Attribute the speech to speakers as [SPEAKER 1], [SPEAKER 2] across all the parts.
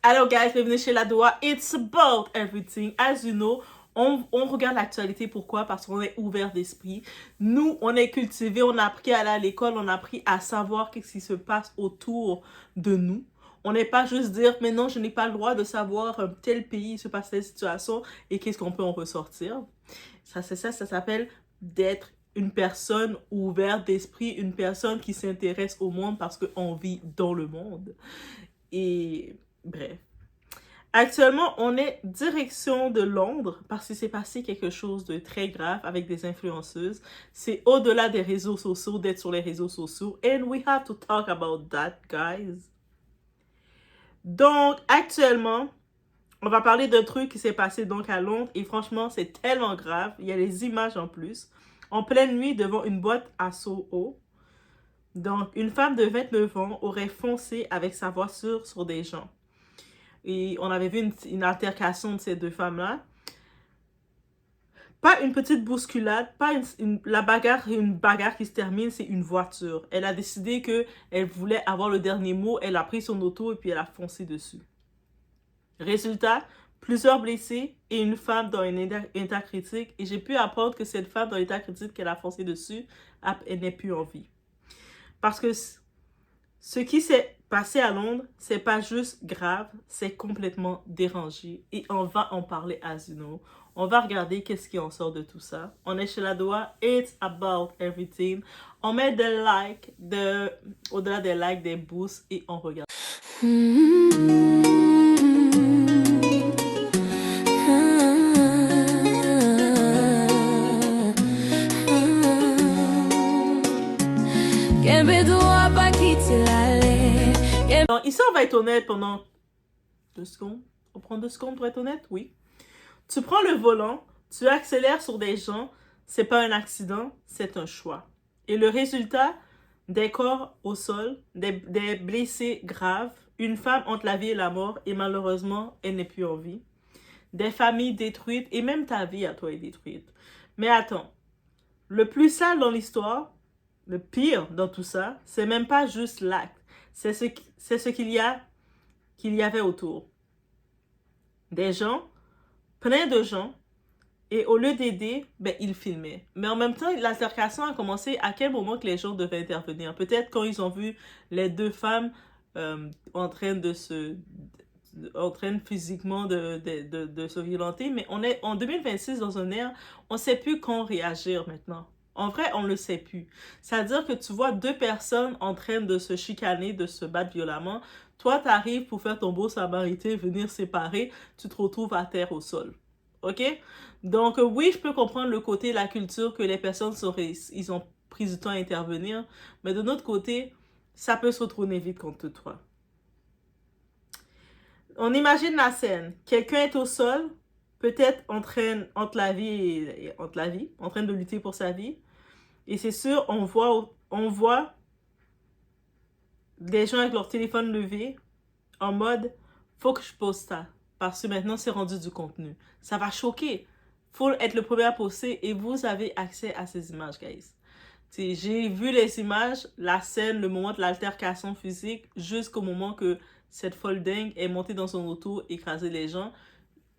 [SPEAKER 1] Hello guys, bienvenue chez La Doua. It's about everything. As you know, on regarde l'actualité. Pourquoi? Parce qu'on est ouvert d'esprit. Nous, on est cultivés, on a appris à aller à l'école, on a appris à savoir qu'est-ce qui se passe autour de nous. On n'est pas juste dire, mais non, je n'ai pas le droit de savoir tel pays se passe telle situation et qu'est-ce qu'on peut en ressortir. Ça s'appelle d'être une personne ouverte d'esprit, une personne qui s'intéresse au monde parce qu'on vit dans le monde. Et bref. Actuellement, on est direction de Londres parce qu'il s'est passé quelque chose de très grave avec des influenceuses. C'est au-delà des réseaux sociaux, d'être sur les réseaux sociaux. And we have to talk about that, guys. Donc, actuellement, on va parler d'un truc qui s'est passé donc à Londres. Et franchement, c'est tellement grave. Il y a les images en plus. En pleine nuit, devant une boîte à Soho. Donc, une femme de 29 ans aurait foncé avec sa voiture sur des gens. Et on avait vu une altercation de ces deux femmes-là. Pas une petite bousculade, pas la bagarre, une bagarre qui se termine, c'est une voiture. Elle a décidé qu'elle voulait avoir le dernier mot, elle a pris son auto et puis elle a foncé dessus. Résultat, plusieurs blessés et une femme dans un état critique. Et j'ai pu apprendre que cette femme dans l'état critique qu'elle a foncé dessus, elle n'est plus en vie. Parce que ce qui s'est passé à Londres, c'est pas juste grave, c'est complètement dérangé. Et on va en parler as you know. On va regarder qu'est-ce qui en sort de tout ça. On est chez La Doua, it's about everything. On met des likes, au-delà des likes, des boosts et on regarde. Donc, ici, on va être honnête pendant 2 secondes. On prend 2 secondes pour être honnête? Oui. Tu prends le volant, tu accélères sur des gens, c'est pas un accident, c'est un choix. Et le résultat, des corps au sol, des blessés graves, une femme entre la vie et la mort, et malheureusement, elle n'est plus en vie. Des familles détruites, et même ta vie à toi est détruite. Mais attends, le plus sale dans l'histoire, le pire dans tout ça, c'est même pas juste l'acte, c'est ce qu'il y avait autour. Des gens, plein de gens, et au lieu d'aider, ben, ils filmaient. Mais en même temps, l'altercation a commencé à quel moment que les gens devaient intervenir? Peut-être quand ils ont vu les deux femmes en train physiquement de se violenter, mais on est en 2026 dans un ère, on ne sait plus quand réagir maintenant. En vrai, on ne le sait plus. C'est-à-dire que tu vois deux personnes en train de se chicaner, de se battre violemment. Toi, tu arrives pour faire ton beau samaritain, venir séparer, tu te retrouves à terre au sol. OK? Donc, oui, je peux comprendre le côté, la culture, que les personnes ils ont pris du temps à intervenir, mais de notre côté, ça peut se retourner vite contre toi. On imagine la scène. Quelqu'un est au sol, peut-être entre la vie et en train de lutter pour sa vie. Et c'est sûr, on voit des gens avec leur téléphone levé, en mode, faut que je poste ça. Parce que maintenant, c'est rendu du contenu. Ça va choquer. Faut être le premier à poster et vous avez accès à ces images, guys. J'ai vu les images, la scène, le moment de l'altercation physique, jusqu'au moment que cette folle dingue est montée dans son auto, écraser les gens.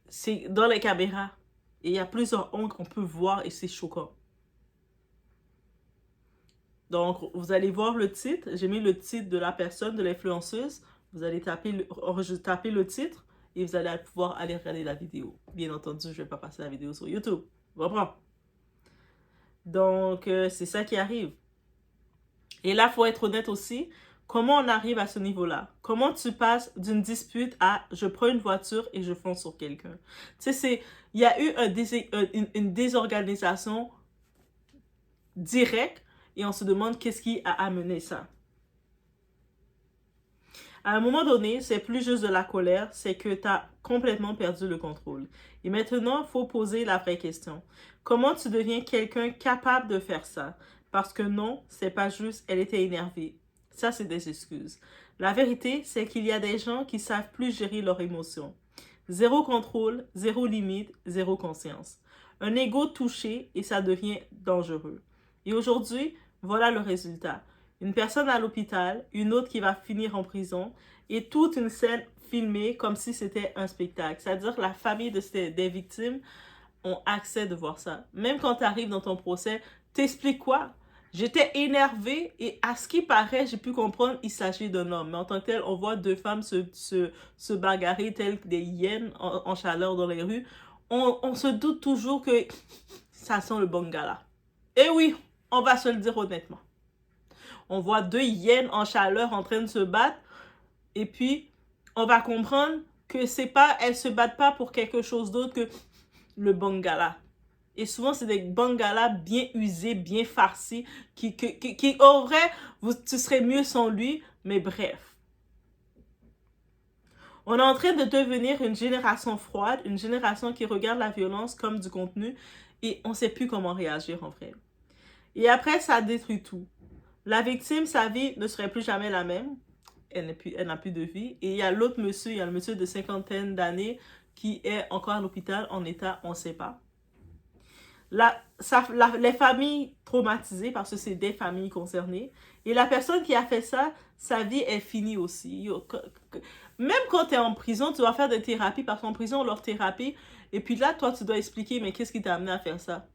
[SPEAKER 1] C'est dans les caméras. Et il y a plusieurs angles qu'on peut voir et c'est choquant. Donc, vous allez voir le titre. J'ai mis le titre de la personne, de l'influenceuse. Vous allez taper le titre et vous allez pouvoir aller regarder la vidéo. Bien entendu, je ne vais pas passer la vidéo sur YouTube. Vous comprenez? Donc, c'est ça qui arrive. Et là, il faut être honnête aussi. Comment on arrive à ce niveau-là? Comment tu passes d'une dispute à je prends une voiture et je fonce sur quelqu'un? Tu sais, il y a eu une désorganisation directe et on se demande qu'est-ce qui a amené ça. À un moment donné, c'est plus juste de la colère, c'est que tu as complètement perdu le contrôle. Et maintenant, il faut poser la vraie question. Comment tu deviens quelqu'un capable de faire ça? Parce que non, c'est pas juste, elle était énervée. Ça, c'est des excuses. La vérité, c'est qu'il y a des gens qui savent plus gérer leurs émotions. Zéro contrôle, zéro limite, zéro conscience. Un ego touché et ça devient dangereux. Et aujourd'hui, voilà le résultat. Une personne à l'hôpital, une autre qui va finir en prison et toute une scène filmée comme si c'était un spectacle. C'est-à-dire que la famille des victimes ont accès de voir ça. Même quand tu arrives dans ton procès, t'expliques quoi? J'étais énervée et à ce qui paraît, j'ai pu comprendre, il s'agit d'un homme. Mais en tant que tel, on voit deux femmes se bagarrer telles que des hyènes en chaleur dans les rues. On se doute toujours que ça sent le bangala. Et oui, on va se le dire honnêtement. On voit deux hyènes en chaleur en train de se battre. Et puis, on va comprendre que c'est pas, elles se battent pas pour quelque chose d'autre que le bangala. Et souvent, c'est des bangalas bien usés, bien farcis, qui auraient, tu serais mieux sans lui, mais bref. On est en train de devenir une génération froide, une génération qui regarde la violence comme du contenu, et on ne sait plus comment réagir en vrai. Et après, ça détruit tout. La victime, sa vie ne serait plus jamais la même. Elle n'a plus de vie. Et il y a l'autre monsieur, il y a le monsieur de 50aine d'années qui est encore à l'hôpital en état, on ne sait pas. Les familles traumatisées, parce que c'est des familles concernées, et la personne qui a fait ça, sa vie est finie aussi. Même quand tu es en prison, tu dois faire des thérapies, parce qu'en prison, on leur thérapie, et puis là, toi, tu dois expliquer, mais qu'est-ce qui t'a amené à faire ça?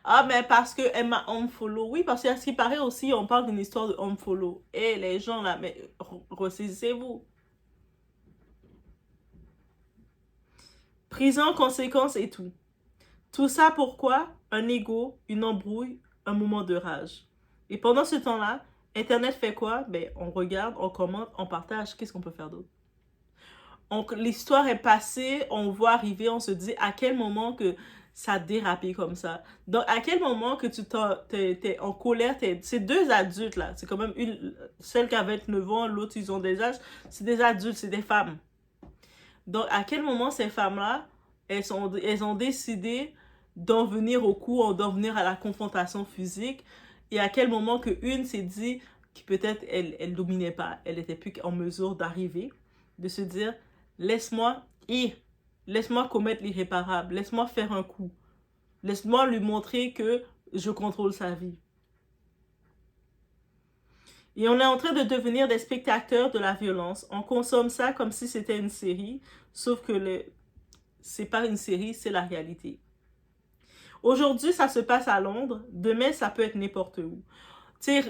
[SPEAKER 1] Ah, mais parce qu'elle m'a unfollow. Oui, parce qu'à ce qui paraît aussi, on parle d'une histoire de unfollow. Et les gens là, mais ressaisissez-vous. Prison, conséquences et tout. Tout ça pourquoi? Un ego, une embrouille, un moment de rage. Et pendant ce temps-là, Internet fait quoi? Ben, on regarde, on commente, on partage. Qu'est-ce qu'on peut faire d'autre? L'histoire est passée, on voit arriver, on se dit à quel moment que ça a dérapé comme ça. Donc, à quel moment que tu t'es en colère, c'est deux adultes là, c'est quand même celle qui a 29 ans, l'autre ils ont des âges, c'est des adultes, c'est des femmes. Donc, à quel moment ces femmes-là, elles ont décidé d'en venir au coup, d'en venir à la confrontation physique, et à quel moment que une s'est dit que peut-être elle dominait pas, elle n'était plus en mesure d'arriver, de se dire laisse-moi commettre l'irréparable, laisse-moi faire un coup, laisse-moi lui montrer que je contrôle sa vie. Et on est en train de devenir des spectateurs de la violence. On consomme ça comme si c'était une série, sauf que c'est pas une série, c'est la réalité. Aujourd'hui, ça se passe à Londres. Demain, ça peut être n'importe où.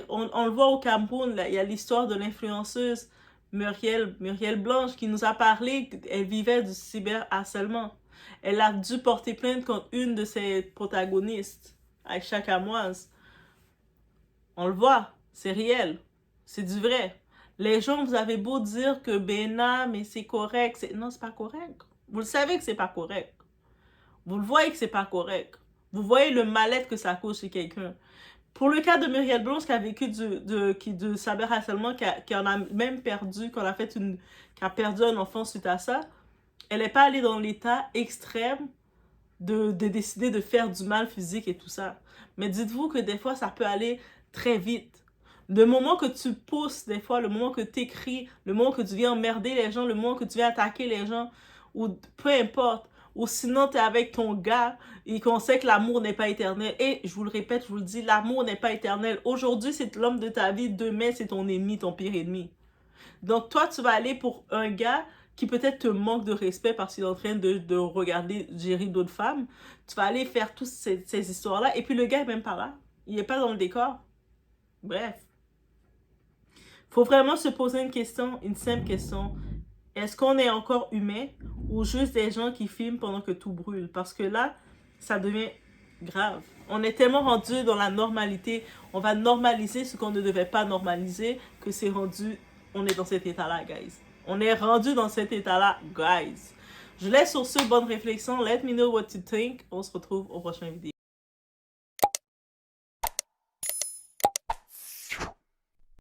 [SPEAKER 1] On le voit au Cameroun, il y a l'histoire de l'influenceuse Muriel Blanche qui nous a parlé qu'elle vivait du cyberharcèlement. Elle a dû porter plainte contre une de ses protagonistes, Aïcha Kamoise. On le voit, c'est réel, c'est du vrai. Les gens, vous avez beau dire que Bena, mais c'est correct. Non, c'est pas correct. Vous le savez que c'est pas correct. Vous le voyez que c'est pas correct. Vous voyez le mal-être que ça cause chez quelqu'un. Pour le cas de Muriel Blanche qui a vécu de cyberharcèlement, qui en a même perdu, qui a perdu un enfant suite à ça, elle n'est pas allée dans l'état extrême de décider de faire du mal physique et tout ça. Mais dites-vous que des fois, ça peut aller très vite. Le moment que tu pousses, des fois, le moment que tu écris, le moment que tu viens emmerder les gens, le moment que tu viens attaquer les gens, ou peu importe, ou sinon tu es avec ton gars et qu'on sait que l'amour n'est pas éternel. Et je vous le répète, je vous le dis, l'amour n'est pas éternel. Aujourd'hui, c'est l'homme de ta vie, demain, c'est ton ennemi, ton pire ennemi. Donc toi, tu vas aller pour un gars qui peut-être te manque de respect parce qu'il est en train de regarder gérer d'autres femmes. Tu vas aller faire toutes ces histoires-là. Et puis le gars est même pas là. Il n'est pas dans le décor. Bref. Faut vraiment se poser une question, une simple question. Est-ce qu'on est encore humain ou juste des gens qui filment pendant que tout brûle? Parce que là, ça devient grave. On est tellement rendu dans la normalité. On va normaliser ce qu'on ne devait pas normaliser que c'est rendu... On est dans cet état-là, guys. On est rendu dans cet état-là, guys. Je laisse sur ce bonne réflexion. Let me know what you think. On se retrouve au prochain vidéo.